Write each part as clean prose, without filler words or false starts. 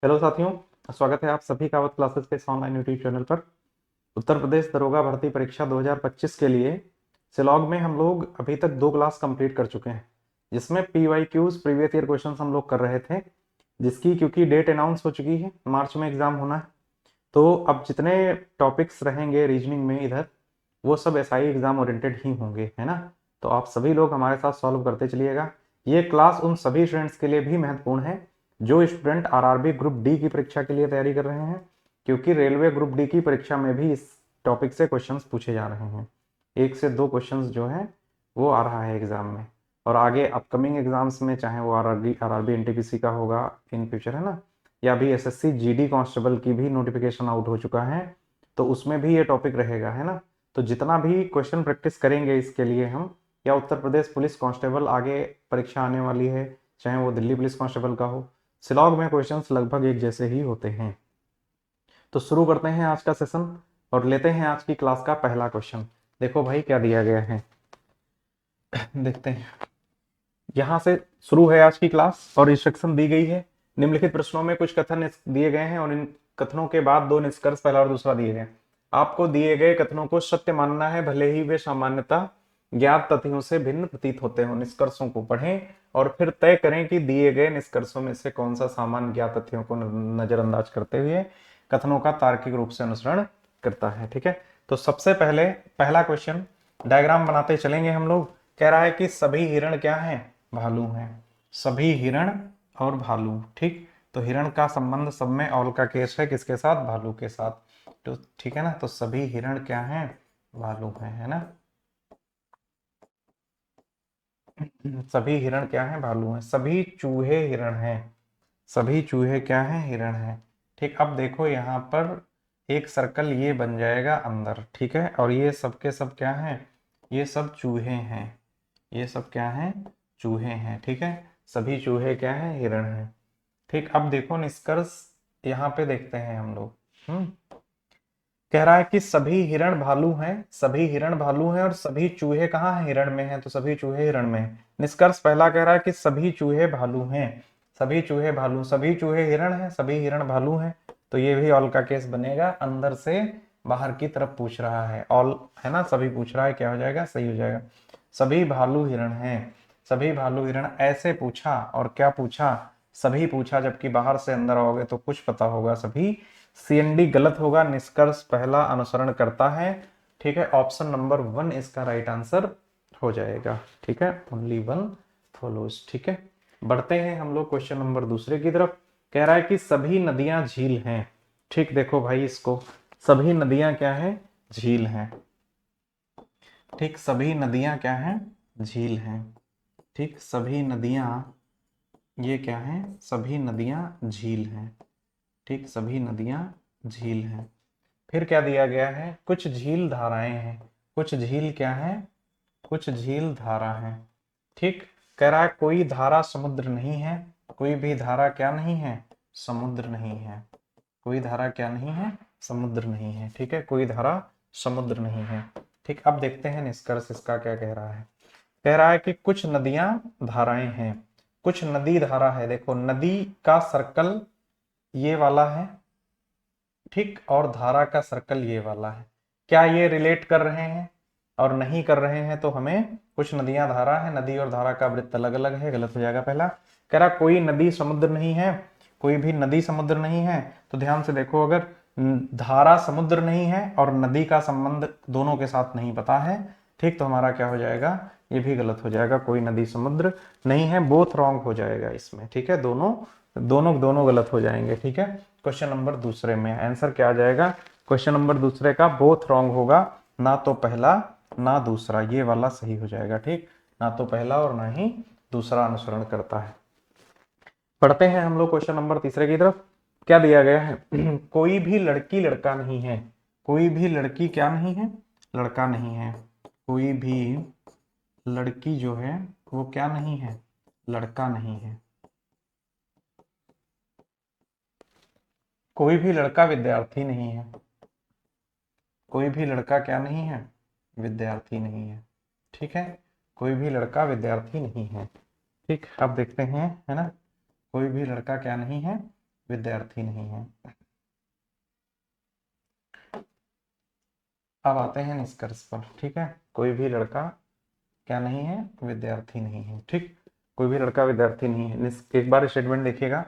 Hello साथियों, स्वागत है आप सभी का अवध क्लासेस के इस ऑनलाइन यूट्यूब चैनल पर। उत्तर प्रदेश दरोगा भर्ती परीक्षा 2025 के लिए सिलॉग में हम लोग अभी तक 2 क्लास कंप्लीट कर चुके हैं, जिसमें PYQs प्रीवियस ईयर क्वेश्चन हम लोग कर रहे थे, जिसकी क्योंकि डेट अनाउंस हो चुकी है, मार्च में एग्जाम होना है। तो अब जितने टॉपिक्स रहेंगे रीजनिंग में इधर, वो सब SI एग्जाम ओरिएंटेड ही होंगे, है ना। तो आप सभी लोग हमारे साथ सॉल्व करते चलिएगा। ये क्लास उन सभी स्टूडेंट्स के लिए भी महत्वपूर्ण है जो स्टूडेंट RRB ग्रुप डी की परीक्षा के लिए तैयारी कर रहे हैं, क्योंकि रेलवे ग्रुप डी की परीक्षा में भी इस टॉपिक से क्वेश्चंस पूछे जा रहे हैं। 1 से 2 क्वेश्चंस जो है वो आ रहा है एग्जाम में, और आगे अपकमिंग एग्जाम्स में चाहे वो RRB NTPC का होगा इन फ्यूचर, है ना, या भी SSC GD कांस्टेबल की भी नोटिफिकेशन आउट हो चुका है, तो उसमें भी ये टॉपिक रहेगा, है ना। तो जितना भी क्वेश्चन प्रैक्टिस करेंगे इसके लिए हम, या उत्तर प्रदेश पुलिस कांस्टेबल आगे परीक्षा आने वाली है, चाहे वो दिल्ली पुलिस कांस्टेबल का हो, सिलॉग में क्वेश्चंस लगभग एक जैसे ही होते हैं। तो शुरू करते हैं आज का सेशन और लेते हैं आज की क्लास का पहला क्वेश्चन। देखो भाई क्या दिया गया है, देखते हैं। यहाँ से शुरू है आज की क्लास और इंस्ट्रक्शन दी गई है। निम्नलिखित प्रश्नों में कुछ कथन दिए गए हैं और इन कथनों के बाद 2 निष्कर्ष, पहला और दूसरा, दिए गए। आपको दिए गए कथनों को सत्य मानना है, भले ही वे सामान्यतः ज्ञात तथ्यों से भिन्न प्रतीत होते हो। निष्कर्षों को पढ़ें और फिर तय करें कि दिए गए निष्कर्षों में से कौन सा सामान्य ज्ञात तथ्यों को नजरअंदाज करते हुए कथनों का तार्किक रूप से अनुसरण करता है। ठीक है, तो सबसे पहले पहला क्वेश्चन, डायग्राम बनाते चलेंगे हम लोग। कह रहा है कि सभी हिरण क्या हैं? भालू हैं। सभी हिरण और भालू, ठीक। तो हिरण का संबंध सब में ऑल का केस है, किसके साथ? भालू के साथ। तो ठीक है ना, तो सभी हिरण क्या हैं? भालू हैं, है ना। सभी हिरण क्या हैं? भालू हैं। सभी चूहे हिरण हैं। सभी चूहे क्या हैं? हिरण हैं। ठीक, अब देखो यहाँ पर एक सर्कल ये बन जाएगा अंदर, ठीक है, और ये सब के सब क्या हैं? ये सब चूहे हैं। ये सब क्या हैं? चूहे हैं, ठीक है। सभी चूहे क्या हैं? हिरण हैं। ठीक, अब देखो निष्कर्ष यहाँ पे देखते हैं हम लोग। कह रहा है कि सभी हिरण भालू हैं, सभी हिरण भालू हैं और सभी चूहे कहाँ हैं? हिरण में हैं, तो सभी चूहे हिरण में हैं। निष्कर्ष पहला कह रहा है कि सभी चूहे भालू हैं। सभी चूहे भालू, सभी चूहे हिरण हैं, सभी हिरण भालू हैं, तो ये भी ऑल का केस बनेगा। अंदर से बाहर की तरफ पूछ रहा है, ऑल है ना, सभी पूछ रहा है, क्या हो जाएगा? सही हो जाएगा। सभी भालू हिरण हैं। सभी भालू हिरण ऐसे पूछा और क्या पूछा? सभी पूछा, जबकि बाहर से अंदर आओगे तो कुछ पता होगा सभी। CND गलत होगा, निष्कर्ष पहला अनुसरण करता है। ठीक है, ऑप्शन नंबर 1 इसका राइट आंसर हो जाएगा। ठीक है, ओनली 1 फॉलोज। ठीक है, बढ़ते हैं हम लोग क्वेश्चन नंबर दूसरे की तरफ। कह रहा है कि सभी नदियां झील हैं। ठीक, देखो भाई इसको, सभी नदियां क्या है? झील हैं। ठीक, सभी नदियां क्या हैं? झील हैं। ठीक, सभी नदियां ये क्या हैं? सभी नदियां झील हैं। ठीक, सभी नदियां झील हैं। फिर क्या दिया गया है? कुछ झील धाराएं हैं। कुछ झील क्या है? कुछ झील धारा है। ठीक, कह रहा है कोई धारा समुद्र नहीं है। कोई भी धारा क्या नहीं है? समुद्र नहीं है। कोई धारा क्या नहीं है? समुद्र नहीं है। ठीक है, कोई धारा समुद्र नहीं है। ठीक, अब देखते हैं निष्कर्ष इसका क्या कह रहा है। कह रहा है कि कुछ नदियां धाराएं हैं। कुछ नदी धारा है। देखो नदी का सर्कल ये वाला है, ठीक, और धारा का सर्कल ये वाला है। क्या ये रिलेट कर रहे हैं? और नहीं कर रहे हैं तो हमें, कुछ नदियां धारा है, नदी और धारा का वृत्त अलग अलग है, गलत हो जाएगा पहला। कह रहा कोई नदी समुद्र नहीं है। कोई भी नदी समुद्र नहीं है, तो ध्यान से देखो, अगर धारा समुद्र नहीं है और नदी का संबंध दोनों के साथ नहीं पता है, ठीक, तो हमारा क्या हो जाएगा? ये भी गलत हो जाएगा, कोई नदी समुद्र नहीं है, बोथ रॉन्ग हो जाएगा इसमें। ठीक है, दोनों दोनों दोनों गलत हो जाएंगे। ठीक है, क्वेश्चन नंबर दूसरे में आंसर क्या आ जाएगा? क्वेश्चन नंबर दूसरे का बोथ रॉन्ग होगा, ना तो पहला ना दूसरा, ये वाला सही हो जाएगा। ठीक, ना तो पहला और ना ही दूसरा अनुसरण करता है। पढ़ते हैं हम लोग क्वेश्चन नंबर तीसरे की तरफ। क्या दिया गया है? कोई भी लड़की लड़का नहीं है। कोई भी लड़की क्या नहीं है? लड़का नहीं है। कोई भी लड़की जो है वो क्या नहीं है? लड़का नहीं है। कोई भी लड़का विद्यार्थी नहीं है। कोई भी लड़का क्या नहीं है? विद्यार्थी नहीं है। ठीक है, कोई भी लड़का विद्यार्थी नहीं है। ठीक, अब देखते हैं, है ना, कोई भी लड़का क्या नहीं है? विद्यार्थी नहीं है। अब आते हैं निष्कर्ष पर, ठीक है। कोई भी लड़का क्या नहीं है, विद्यार्थी नहीं है, ठीक। कोई भी लड़का विद्यार्थी नहीं है। एक बार स्टेटमेंट देखिएगा,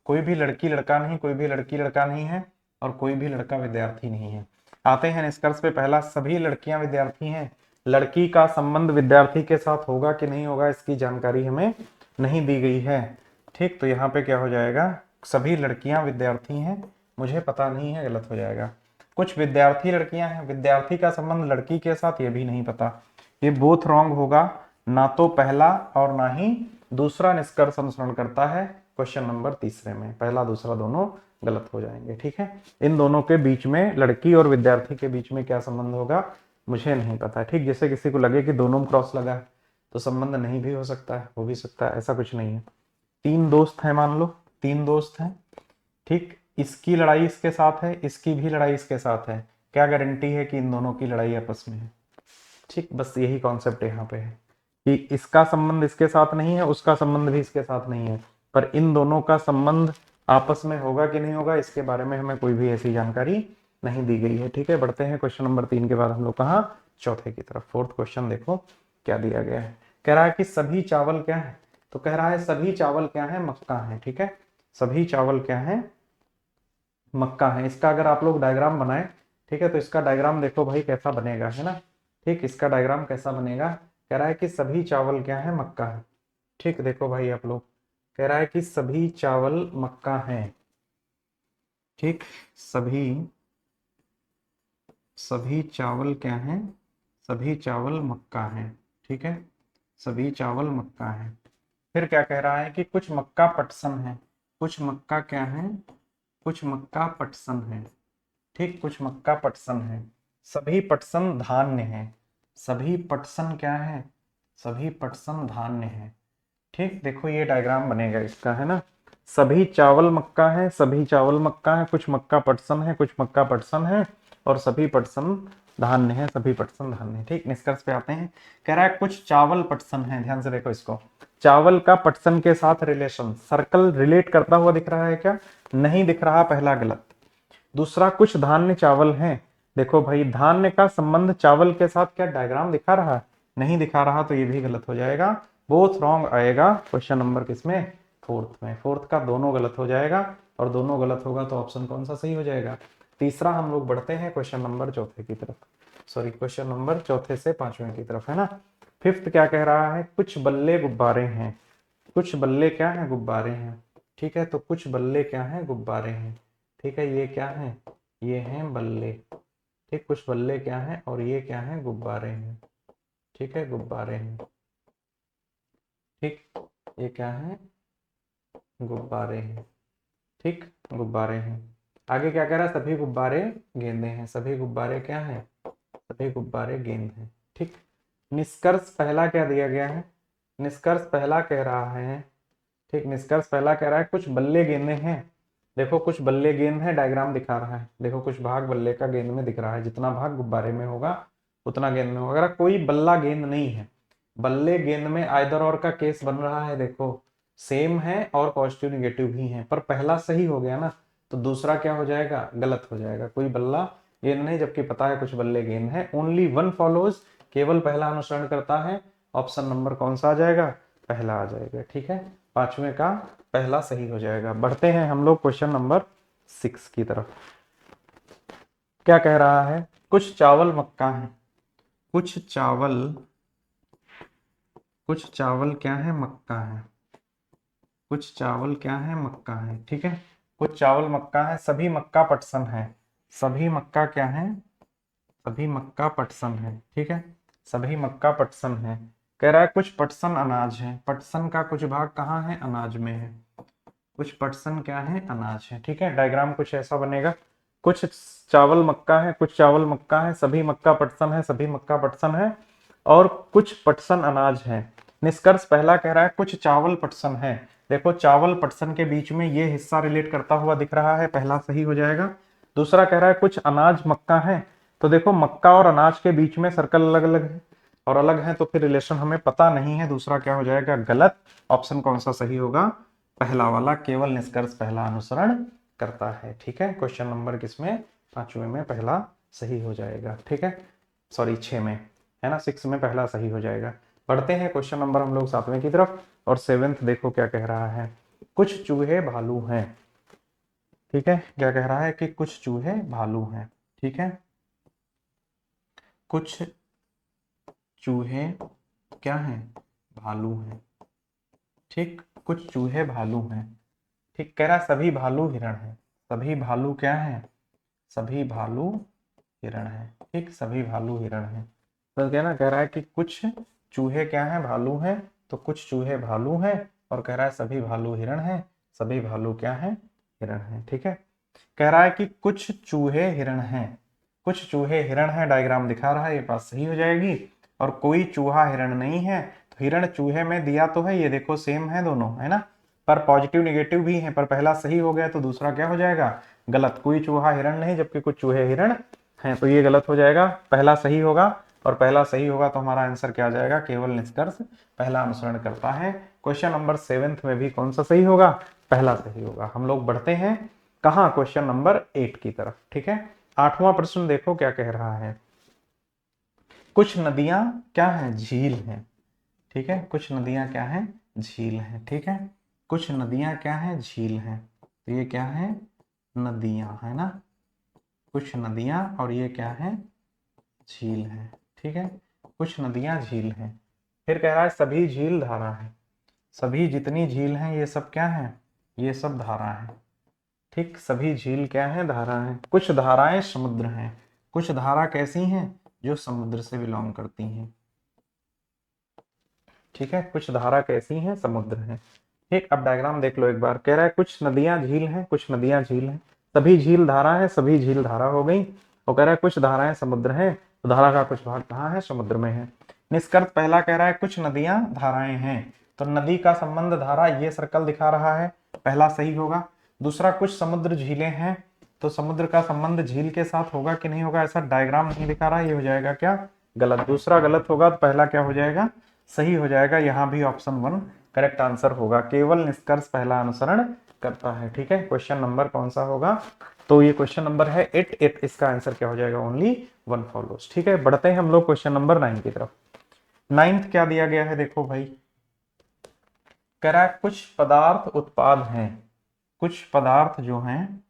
कोई भी लड़की लड़का नहीं, कोई भी लड़की लड़का नहीं है, और कोई भी लड़का विद्यार्थी नहीं है। आते हैं निष्कर्ष पे। पहला, सभी लड़कियां विद्यार्थी हैं। लड़की का संबंध विद्यार्थी के साथ होगा कि नहीं होगा, इसकी जानकारी हमें नहीं दी गई है, ठीक। तो यहाँ पे क्या हो जाएगा, सभी लड़कियां विद्यार्थी हैं, मुझे पता नहीं है, गलत हो जाएगा। कुछ विद्यार्थी लड़कियां हैं, विद्यार्थी का संबंध लड़की के साथ, ये भी नहीं पता, ये बोथ रॉन्ग होगा। ना तो पहला और ना ही दूसरा निष्कर्ष अनुसरण करता है क्वेश्चन नंबर तीसरे में। पहला दूसरा दोनों गलत हो जाएंगे, ठीक है। इन दोनों के बीच में, लड़की और विद्यार्थी के बीच में क्या संबंध होगा, मुझे नहीं पता, ठीक। जैसे किसी को लगे कि दोनों में क्रॉस लगा है तो संबंध नहीं भी हो सकता है, हो भी सकता है, ऐसा कुछ नहीं है। तीन दोस्त हैं, मान लो 3 दोस्त हैं, ठीक। इसकी लड़ाई इसके साथ है, इसकी भी लड़ाई इसके साथ है, क्या गारंटी है कि इन दोनों की लड़ाई आपस में है, ठीक। बस यही कॉन्सेप्ट यहाँ पे है कि इसका संबंध इसके साथ नहीं है, उसका संबंध भी इसके साथ नहीं है, पर इन दोनों का संबंध आपस में होगा कि नहीं होगा, इसके बारे में हमें कोई भी ऐसी जानकारी नहीं दी गई है, ठीक है। बढ़ते हैं क्वेश्चन नंबर 3 के बाद हम लोग कहाँ, चौथे की तरफ। फोर्थ क्वेश्चन देखो क्या दिया गया है। कह रहा है कि सभी चावल क्या है, तो कह रहा है सभी चावल क्या है, मक्का है, ठीक है। सभी चावल क्या है, मक्का है। इसका अगर आप लोग डायग्राम बनाए, ठीक है, तो इसका डायग्राम देखो भाई कैसा बनेगा, है ना, ठीक। इसका डायग्राम कैसा बनेगा, कह रहा है कि सभी चावल क्या है, मक्का है, ठीक। देखो भाई आप लोग, कह रहा है कि सभी चावल मक्का है, ठीक। सभी सभी चावल क्या है, सभी चावल मक्का है, ठीक है। सभी चावल मक्का है। फिर क्या कह रहा है कि कुछ मक्का पटसन है, कुछ मक्का क्या है, कुछ मक्का पटसन है, ठीक। कुछ मक्का पटसन है। सभी पटसन धान्य है, सभी पटसन क्या है, सभी पटसन धान्य है, ठीक। देखो ये डायग्राम बनेगा इसका, है ना। सभी चावल मक्का है, सभी चावल मक्का है, कुछ मक्का पटसन है, कुछ मक्का पटसन है, और सभी पटसन धान्य है, सभी पटसन धान्य है, ठीक। निष्कर्ष पे आते हैं। कह रहा है कुछ चावल पटसन है, ध्यान से देखो इसको, चावल का पटसन के साथ रिलेशन, सर्कल रिलेट करता हुआ दिख रहा है क्या, नहीं दिख रहा, पहला गलत। दूसरा, कुछ धान्य चावल हैं, देखो भाई धान्य का संबंध चावल के साथ क्या डायग्राम दिखा रहा है, नहीं दिखा रहा, तो ये भी गलत हो जाएगा। बोथ रॉन्ग आएगा क्वेश्चन नंबर किसमें, फोर्थ में। फोर्थ का दोनों गलत हो जाएगा, और दोनों गलत होगा तो ऑप्शन कौन सा सही हो जाएगा, तीसरा। हम लोग बढ़ते हैं क्वेश्चन नंबर चौथे की तरफ, सॉरी क्वेश्चन नंबर चौथे से पांचवें की तरफ, है ना। फिफ्थ क्या कह रहा है, कुछ बल्ले गुब्बारे हैं, कुछ बल्ले क्या है, गुब्बारे हैं, ठीक है। तो कुछ बल्ले क्या है, गुब्बारे हैं, ठीक है। ये क्या है, ये हैं बल्ले, ठीक। कुछ बल्ले क्या हैं, और ये क्या है, गुब्बारे हैं, ठीक है, गुब्बारे हैं, ठीक। ये क्या है, गुब्बारे हैं, ठीक, गुब्बारे हैं। आगे क्या कह रहा है, सभी गुब्बारे गेंदे हैं, सभी गुब्बारे क्या हैं, सभी गुब्बारे गेंद हैं, ठीक। निष्कर्ष पहला क्या दिया गया है, निष्कर्ष पहला कह रहा है, ठीक। निष्कर्ष पहला कह रहा है कुछ बल्ले गेंदे हैं, देखो कुछ बल्ले गेंद है, डायग्राम दिखा रहा है, देखो कुछ भाग बल्ले का गेंद में दिख रहा है, जितना भाग गुब्बारे में होगा उतना गेंद में होगा। अगर कोई बल्ला गेंद नहीं है, बल्ले गेंद में आइदर और का केस बन रहा है, देखो सेम है और पॉजिटिव निगेटिव भी है, पर पहला सही हो गया ना, तो दूसरा क्या हो जाएगा, गलत हो जाएगा। कोई बल्ला गेंद नहीं, जबकि पता है कुछ बल्ले गेंद है, ओनली वन फॉलोज, केवल पहला अनुसरण करता है। ऑप्शन नंबर कौन सा आ जाएगा, पहला आ जाएगा, ठीक है। पांचवें का पहला सही हो जाएगा। बढ़ते हैं हम लोग क्वेश्चन नंबर 6 की तरफ। क्या कह रहा है, कुछ चावल मक्का है, कुछ चावल, कुछ चावल क्या है, मक्का है, कुछ चावल क्या है, मक्का है, ठीक है। कुछ चावल मक्का है, सभी मक्का पटसन है, सभी मक्का क्या है, सभी मक्का पटसन है, ठीक है। सभी मक्का पटसन है। कह रहा है कुछ पटसन अनाज है, पटसन का कुछ भाग कहाँ है, अनाज में है, कुछ पटसन क्या है, अनाज है, ठीक है। डायग्राम कुछ ऐसा बनेगा, कुछ चावल मक्का है, कुछ चावल मक्का है, सभी मक्का पटसन है, सभी मक्का पटसन है, और कुछ पटसन अनाज है। निष्कर्ष पहला कह रहा है कुछ चावल पटसन है, देखो चावल पटसन के बीच में ये हिस्सा रिलेट करता हुआ दिख रहा है, पहला सही हो जाएगा। दूसरा कह रहा है कुछ अनाज मक्का है, तो देखो मक्का और अनाज के बीच में सर्कल अलग अलग है, और अलग है तो फिर रिलेशन हमें पता नहीं है, दूसरा क्या हो जाएगा, गलत। ऑप्शन कौन सा सही होगा, पहला वाला, केवल निष्कर्ष पहला अनुसरण करता है। ठीक है, क्वेश्चन नंबर किसमें, 5वें में पहला सही हो जाएगा। ठीक है, सॉरी 6 में है ना, 6 में पहला सही हो जाएगा। बढ़ते हैं क्वेश्चन नंबर हम लोग 7वें की तरफ, और 7th देखो क्या कह रहा है, कुछ चूहे भालू हैं। ठीक है, क्या कह रहा है कि कुछ चूहे भालू हैं। ठीक है, कुछ चूहे क्या हैं, भालू हैं। ठीक, कुछ चूहे भालू हैं। ठीक, कह रहा है सभी भालू हिरण हैं। सभी भालू क्या हैं, सभी भालू हिरण हैं। ठीक, सभी भालू हिरण हैं। तो क्या ना, कह रहा है कि कुछ चूहे क्या हैं, भालू हैं, तो कुछ चूहे भालू हैं, और कह रहा है सभी भालू हिरण हैं। सभी भालू क्या हैं, हिरण हैं। ठीक है, कह रहा है कि कुछ चूहे हिरण हैं, कुछ चूहे हिरण हैं, डायग्राम दिखा रहा है, ये बात सही हो जाएगी। और कोई चूहा हिरण नहीं है, तो हिरण चूहे में दिया तो है, ये देखो सेम है दोनों, है ना, पर पॉजिटिव निगेटिव भी है, पर पहला सही हो गया तो दूसरा क्या हो जाएगा, गलत। कोई चूहा हिरण नहीं जबकि कुछ चूहे हिरण हैं, तो ये गलत हो जाएगा, पहला सही होगा। और पहला सही होगा तो हमारा आंसर क्या आ जाएगा, केवल निष्कर्ष पहला अनुसरण करता है। क्वेश्चन नंबर 7th में भी कौन सा सही होगा, पहला सही होगा। हम लोग बढ़ते हैं कहाँ, क्वेश्चन नंबर 8 की तरफ। ठीक है, 8वां प्रश्न देखो क्या कह रहा है, कुछ नदियां क्या हैं, झील हैं। ठीक है, कुछ नदियां क्या हैं, झील हैं। ठीक है, कुछ नदियां क्या हैं, झील हैं। तो ये क्या है, नदियां, है ना, कुछ नदियां, और ये क्या है, झील है। ठीक है, कुछ नदियां झील हैं। फिर कह रहा है सभी झील धारा है। सभी जितनी झील हैं ये सब क्या है, ये सब धारा है। ठीक, सभी झील क्या है, धारा है। कुछ धाराएं समुद्र हैं। कुछ धारा कैसी हैं, जो समुद्र से बिलोंग करती हैं। ठीक है, कुछ धारा कैसी हैं, समुद्र हैं। ठीक, अब डायग्राम देख लो एक बार, कह रहा है कुछ नदियां झील हैं, कुछ नदियां झील हैं, सभी झील धारा है, सभी झील धारा हो गई। और कह रहा है कुछ धाराएं समुद्र हैं, तो धारा का कुछ भाग कहाँ है, समुद्र में है। निष्कर्ष पहला कह रहा है कुछ नदियां धाराएं हैं, तो नदी का संबंध धारा, ये सर्कल दिखा रहा है, पहला सही होगा। दूसरा कुछ समुद्र झीलें हैं, तो समुद्र का संबंध झील के साथ होगा कि नहीं होगा, ऐसा डायग्राम नहीं दिखा रहा, ये हो जाएगा क्या, गलत। दूसरा गलत होगा तो पहला क्या हो जाएगा, सही हो जाएगा। यहां भी ऑप्शन 1 करेक्ट आंसर होगा, केवल निष्कर्ष पहला अनुसरण करता है। ठीक है, क्वेश्चन नंबर कौन सा होगा, तो ये क्वेश्चन नंबर है 8, इसका आंसर क्या हो जाएगा, ओनली 1 फॉलोज। ठीक है, बढ़ते हैं हम लोग क्वेश्चन नंबर 9 की तरफ। 9th क्या दिया गया है, देखो भाई, कह रहा है कुछ पदार्थ उत्पाद हैं। कुछ पदार्थ जो हैं,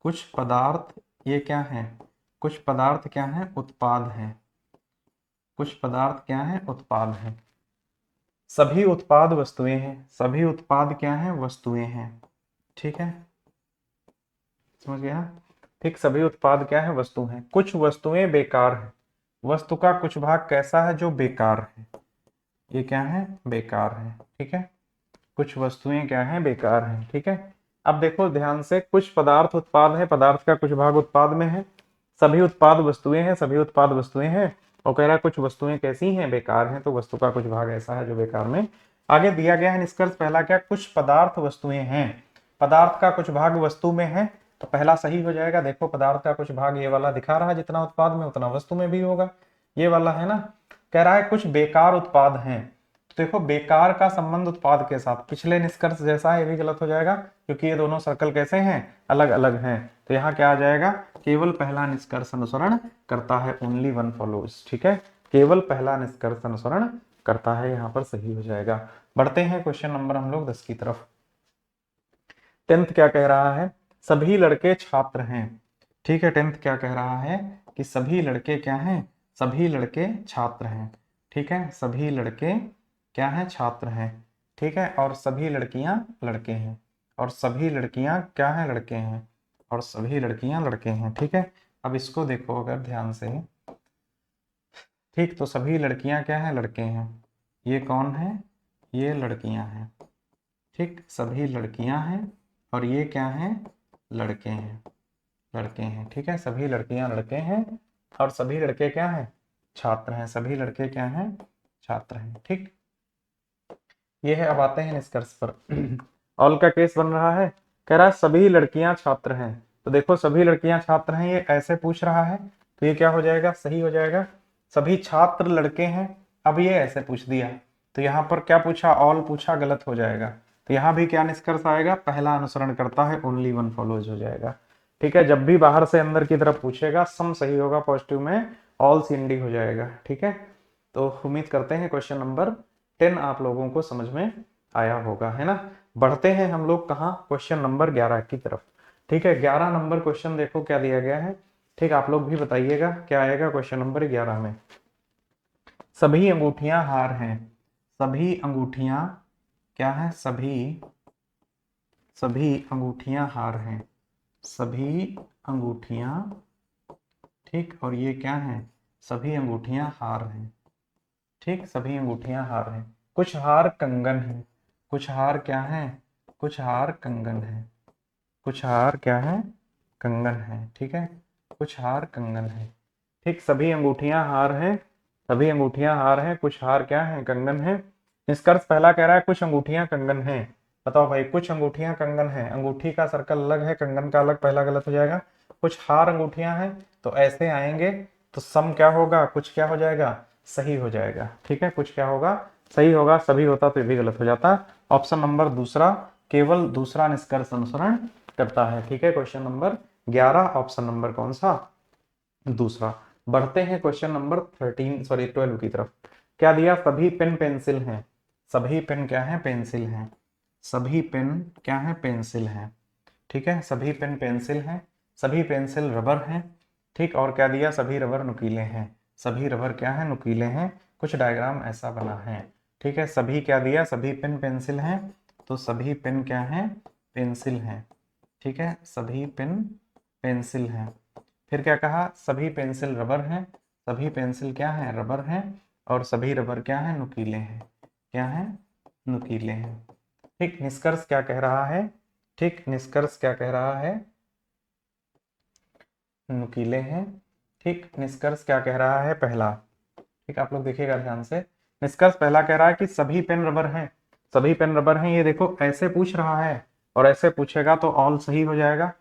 कुछ पदार्थ ये क्या है, कुछ पदार्थ क्या है, उत्पाद हैं। कुछ पदार्थ क्या है, उत्पाद हैं। सभी उत्पाद वस्तुएं हैं। सभी उत्पाद क्या हैं, वस्तुएं हैं। ठीक है, समझ गया। ठीक, सभी उत्पाद क्या है, वस्तु हैं। कुछ वस्तुएं बेकार हैं। वस्तु का कुछ भाग कैसा है, जो बेकार है, ये क्या है, बेकार है। ठीक है, कुछ वस्तुएं क्या है, बेकार हैं। ठीक है, अब देखो ध्यान से, कुछ पदार्थ उत्पाद है, पदार्थ का कुछ भाग उत्पाद में है। सभी उत्पाद वस्तुएं हैं, सभी उत्पाद वस्तुएं हैं। और कह रहा है कुछ वस्तुएं कैसी हैं, बेकार हैं, तो वस्तु का कुछ भाग ऐसा है जो बेकार में। आगे दिया गया है निष्कर्ष पहला क्या, कुछ पदार्थ वस्तुएं हैं। पदार्थ का कुछ भाग वस्तु में है, तो पहला सही हो जाएगा। देखो पदार्थ का कुछ भाग ये वाला दिखा रहा है, जितना उत्पाद में उतना वस्तु में भी होगा, ये वाला है ना। कह रहा है कुछ बेकार उत्पाद हैं, तो देखो बेकार का संबंध उत्पाद के साथ, पिछले निष्कर्ष जैसा है, ये भी गलत हो जाएगा, क्योंकि ये दोनों सर्कल कैसे हैं, अलग अलग हैं। तो यहाँ क्या आ जाएगा, केवल पहला निष्कर्ष अनुसरण करता है, ओनली 1 फॉलोज। ठीक है, केवल पहला निष्कर्ष अनुसरण करता है, यहाँ पर सही हो जाएगा। बढ़ते हैं क्वेश्चन नंबर हम लोग 10 की तरफ। 10th क्या कह रहा है, सभी लड़के छात्र हैं। ठीक है, 10th क्या कह रहा है कि सभी लड़के क्या हैं, सभी लड़के छात्र हैं। ठीक है, सभी लड़के क्या हैं, छात्र हैं। ठीक है, और सभी लड़कियां लड़के हैं। और सभी लड़कियां क्या हैं, लड़के हैं। और सभी लड़कियां लड़के हैं। ठीक है, अब इसको देखो अगर ध्यान से, ठीक, तो सभी लड़कियां क्या हैं, लड़के हैं। ये कौन है, ये लड़कियां हैं। ठीक, सभी लड़कियां हैं, और ये क्या हैं, लड़के हैं, लड़के हैं। ठीक है, सभी लड़कियां लड़के हैं, और सभी लड़के क्या हैं, छात्र हैं। सभी लड़के क्या हैं, छात्र हैं। ठीक, ये है। अब आते हैं निष्कर्ष पर। ऑल का केस बन रहा है, कह रहा है सभी लड़कियां छात्र हैं। तो देखो सभी लड़कियां छात्र हैं, ये ऐसे पूछ रहा है, तो ये क्या हो जाएगा, सही हो जाएगा। सभी छात्र लड़के हैं, अब ये ऐसे पूछ दिया, तो यहाँ पर क्या पूछा, ऑल पूछा, गलत हो जाएगा। तो यहाँ भी क्या निष्कर्ष आएगा, पहला अनुसरण करता है, ओनली वन फॉलोज हो जाएगा। ठीक है, जब भी बाहर से अंदर की तरफ पूछेगा सम सही होगा, पॉजिटिव में ऑल CND हो जाएगा। ठीक है, तो उम्मीद करते हैं क्वेश्चन नंबर 10 आप लोगों को समझ में आया होगा, है ना। बढ़ते हैं हम लोग कहाँ, क्वेश्चन नंबर 11 की तरफ। ठीक है, 11 नंबर क्वेश्चन देखो क्या दिया गया है। ठीक, आप लोग भी बताइएगा क्या आएगा क्वेश्चन नंबर 11 में। सभी अंगूठियां हार हैं, सभी अंगूठियां क्या है, सभी अंगूठियां हार हैं, सभी अंगूठियां, ठीक, और ये क्या है, सभी अंगूठियां हार हैं। ठीक, सभी अंगूठियां हार हैं, कुछ हार कंगन है, कुछ हार क्या है, कुछ हार कंगन है, कुछ हार क्या है, कंगन है। ठीक है, कुछ हार कंगन है। ठीक, सभी अंगूठियां हार हैं, सभी अंगूठियां हार हैं, कुछ हार क्या है, कंगन है। निष्कर्ष पहला कह रहा है कुछ अंगूठियां कंगन हैं। बताओ भाई, कुछ अंगूठियां कंगन है, अंगूठी का सर्कल अलग है, कंगन का अलग, पहला गलत हो जाएगा। कुछ हार अंगूठियां हैं, तो ऐसे आएंगे, तो सम क्या होगा, कुछ क्या हो जाएगा, सही हो जाएगा। ठीक है, कुछ क्या होगा, सही होगा, सभी होता तो ये भी गलत हो जाता। ऑप्शन नंबर दूसरा, केवल दूसरा निष्कर्ष अनुसरण करता है। ठीक है, क्वेश्चन नंबर 11 ऑप्शन नंबर कौन सा, दूसरा। बढ़ते हैं क्वेश्चन नंबर 12 की तरफ। क्या दिया, सभी पेन पेंसिल हैं, सभी पेन क्या है, पेंसिल हैं, सभी पेन क्या है, पेंसिल हैं। ठीक है, सभी पेन पेंसिल हैं, सभी पेंसिल रबर हैं। ठीक, और क्या दिया, सभी रबर नुकीले हैं, सभी रबर क्या है, नुकीले हैं। कुछ डायग्राम ऐसा बना है। ठीक है, सभी क्या दिया, सभी पेन पेंसिल हैं, तो सभी पेन क्या है, पेंसिल हैं। ठीक है, सभी पेन पेंसिल हैं। फिर क्या कहा, सभी पेंसिल रबर हैं, सभी पेंसिल क्या है, रबर हैं, और सभी रबर क्या है, नुकीले हैं, क्या है, नुकीले हैं। ठीक, निष्कर्ष क्या कह रहा है, ठीक, निष्कर्ष क्या कह रहा है, नुकीले हैं। ठीक, निष्कर्ष क्या कह रहा है, पहला। ठीक, आप लोग देखिएगा ध्यान से, निष्कर्ष पहला कह रहा है कि सभी पेन रबर हैं, सभी पेन रबर हैं। ये देखो ऐसे पूछ रहा है और ऐसे पूछेगा तो ऑल सही हो जाएगा।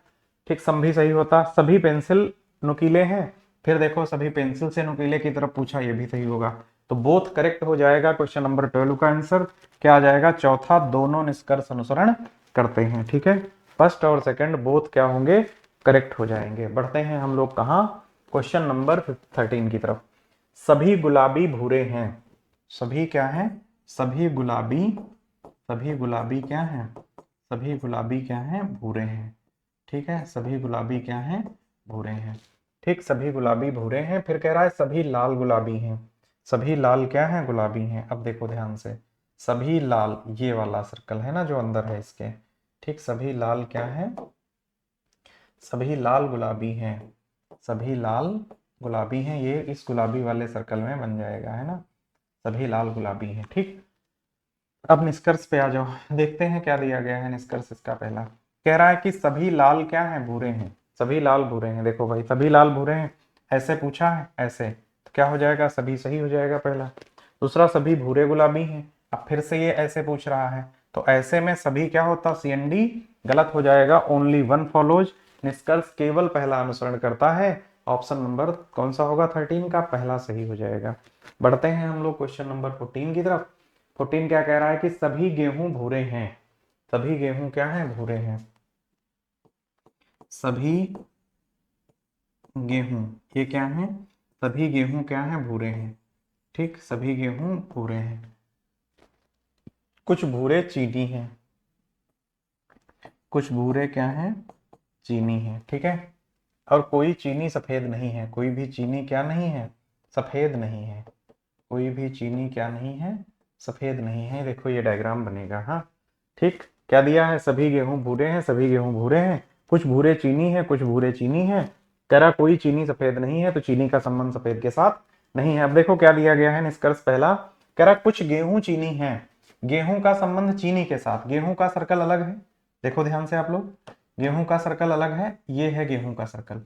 ठीक, सम भी सही होता, सभी पेंसिल नुकीले हैं, फिर देखो सभी पेंसिल से नुकीले की तरफ पूछा, ये भी सही होगा, तो बोथ करेक्ट हो जाएगा। क्वेश्चन नंबर 12 का आंसर क्या आ जाएगा, चौथा, दोनों निष्कर्ष अनुसरण करते हैं। ठीक है, फर्स्ट और सेकंड बोथ क्या होंगे, करेक्ट हो जाएंगे। बढ़ते हैं हम लोग कहाँ, क्वेश्चन नंबर 13 की तरफ। सभी गुलाबी भूरे हैं, सभी क्या है, सभी गुलाबी, सभी गुलाबी क्या है, सभी गुलाबी क्या है, भूरे हैं। ठीक है, सभी गुलाबी क्या है, भूरे हैं। ठीक, सभी गुलाबी भूरे हैं। फिर कह रहा है सभी लाल गुलाबी हैं, सभी लाल क्या है, गुलाबी हैं। अब देखो ध्यान से, सभी लाल, ये वाला सर्कल है ना जो अंदर है इसके। ठीक, सभी लाल क्या है, सभी लाल गुलाबी हैं, सभी लाल गुलाबी हैं, ये इस गुलाबी वाले सर्कल में बन जाएगा, है ना, सभी लाल गुलाबी हैं। ठीक, अब निष्कर्ष पे आ जाओ, देखते हैं क्या दिया गया है निष्कर्ष इसका पहला। कह रहा है कि सभी लाल क्या है, भूरे हैं, सभी लाल भूरे हैं। देखो भाई, सभी लाल भूरे हैं, ऐसे पूछा है, ऐसे, तो क्या हो जाएगा, सभी सही हो जाएगा पहला। दूसरा, सभी भूरे गुलाबी हैं, अब फिर से ये ऐसे पूछ रहा है, तो ऐसे में सभी क्या होता, CND गलत हो जाएगा, ओनली वन फॉलोज। निष्कर्ष केवल पहला अनुसरण करता है, ऑप्शन नंबर कौन सा होगा, 13 का पहला सही हो जाएगा। बढ़ते हैं हम लोग क्वेश्चन नंबर 14 की तरफ। 14 क्या कह रहा है कि सभी गेहूं भूरे हैं, सभी गेहूं क्या है, भूरे हैं, सभी गेहूं, ये क्या है, सभी गेहूं क्या है, भूरे हैं। ठीक, सभी गेहूं भूरे हैं, कुछ भूरे चीनी हैं, कुछ भूरे क्या है, चीनी है। ठीक है, और कोई चीनी सफेद नहीं है, कोई भी चीनी क्या नहीं है, सफेद नहीं है, कोई भी चीनी क्या नहीं है, सफेद नहीं है। देखो ये डायग्राम बनेगा, हाँ। ठीक, क्या दिया है, सभी गेहूं भूरे हैं, सभी गेहूं भूरे हैं, कुछ भूरे चीनी है, कुछ भूरे चीनी है। कह रहा कोई चीनी सफेद नहीं है, तो चीनी का संबंध सफेद के साथ नहीं है। अब देखो क्या दिया गया है निष्कर्ष पहला, कह रहा कुछ गेहूं चीनी है, गेहूं का संबंध चीनी के साथ, गेहूं का सर्कल अलग है। देखो ध्यान से आप लोग, गेहूं का सर्कल अलग है, ये है गेहूं का सर्कल,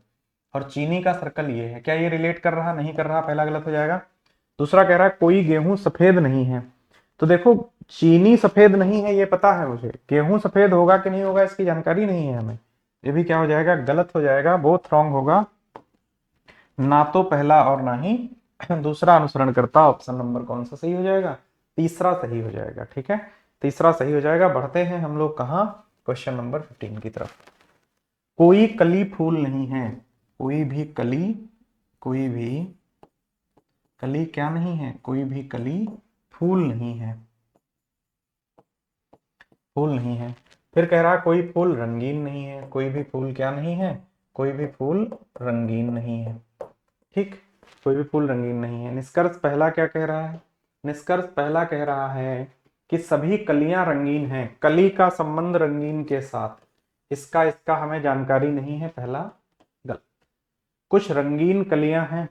और चीनी का सर्कल ये है। क्या ये रिलेट कर रहा, नहीं कर रहा, पहला गलत हो जाएगा। दूसरा कह रहा है कोई गेहूं सफेद नहीं है, तो देखो चीनी सफेद नहीं है ये पता है मुझे, गेहूं सफेद होगा कि नहीं होगा इसकी जानकारी नहीं है हमें, ये भी क्या हो जाएगा, गलत हो जाएगा, बोथ रॉन्ग होगा, ना तो पहला और ना ही दूसरा अनुसरण करता। ऑप्शन नंबर कौन सा सही हो जाएगा, तीसरा सही हो जाएगा। ठीक है, तीसरा सही हो जाएगा। बढ़ते हैं हम लोग कहाँ, क्वेश्चन नंबर 15 की तरफ। कोई कली फूल नहीं है, कोई भी कली, कोई भी कली क्या नहीं है, कोई भी कली फूल नहीं है, फूल नहीं है। फिर कह रहा कोई फूल रंगीन नहीं है, कोई भी फूल क्या नहीं है, कोई भी फूल रंगीन नहीं है। ठीक, कोई भी फूल रंगीन नहीं है। निष्कर्ष पहला क्या कह रहा है, निष्कर्ष पहला कह रहा है कि सभी कलियां रंगीन हैं, कली का संबंध रंगीन के साथ, इसका इसका हमें जानकारी नहीं है, पहला गलत। कुछ रंगीन कलियां हैं,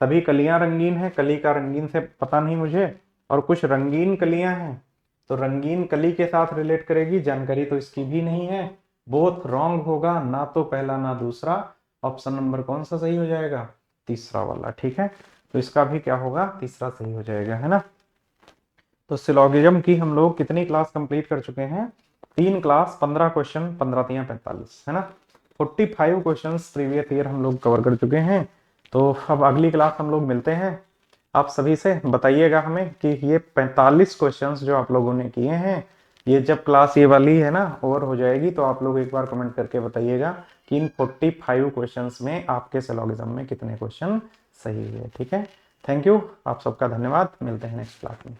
सभी कलियां रंगीन हैं, कली का रंगीन से पता नहीं मुझे, और कुछ रंगीन कलियां हैं तो रंगीन कली के साथ रिलेट करेगी, जानकारी तो इसकी भी नहीं है। बोथ रॉन्ग होगा, ना तो पहला ना दूसरा। ऑप्शन नंबर कौन सा सही हो जाएगा, तीसरा वाला। ठीक है, तो इसका भी क्या होगा, तीसरा सही हो जाएगा, है ना। तो सिलोगिज्म की हम लोग कितनी क्लास कंप्लीट कर चुके हैं, 3 क्लास, 15 क्वेश्चन, 15 3 45, है ना। 45 क्वेश्चन प्रीवियस ईयर हम लोग कवर कर चुके हैं। तो अब अगली क्लास हम लोग मिलते हैं। आप सभी से बताइएगा हमें कि ये 45 क्वेश्चंस जो आप लोगों ने किए हैं, ये जब क्लास ये वाली है ना ओवर हो जाएगी, तो आप लोग एक बार कमेंट करके बताइएगा कि इन 45 क्वेश्चंस में आपके सिलोगिज्म में कितने क्वेश्चन सही है। ठीक है, थैंक यू, आप सबका धन्यवाद, मिलते हैं नेक्स्ट क्लास में।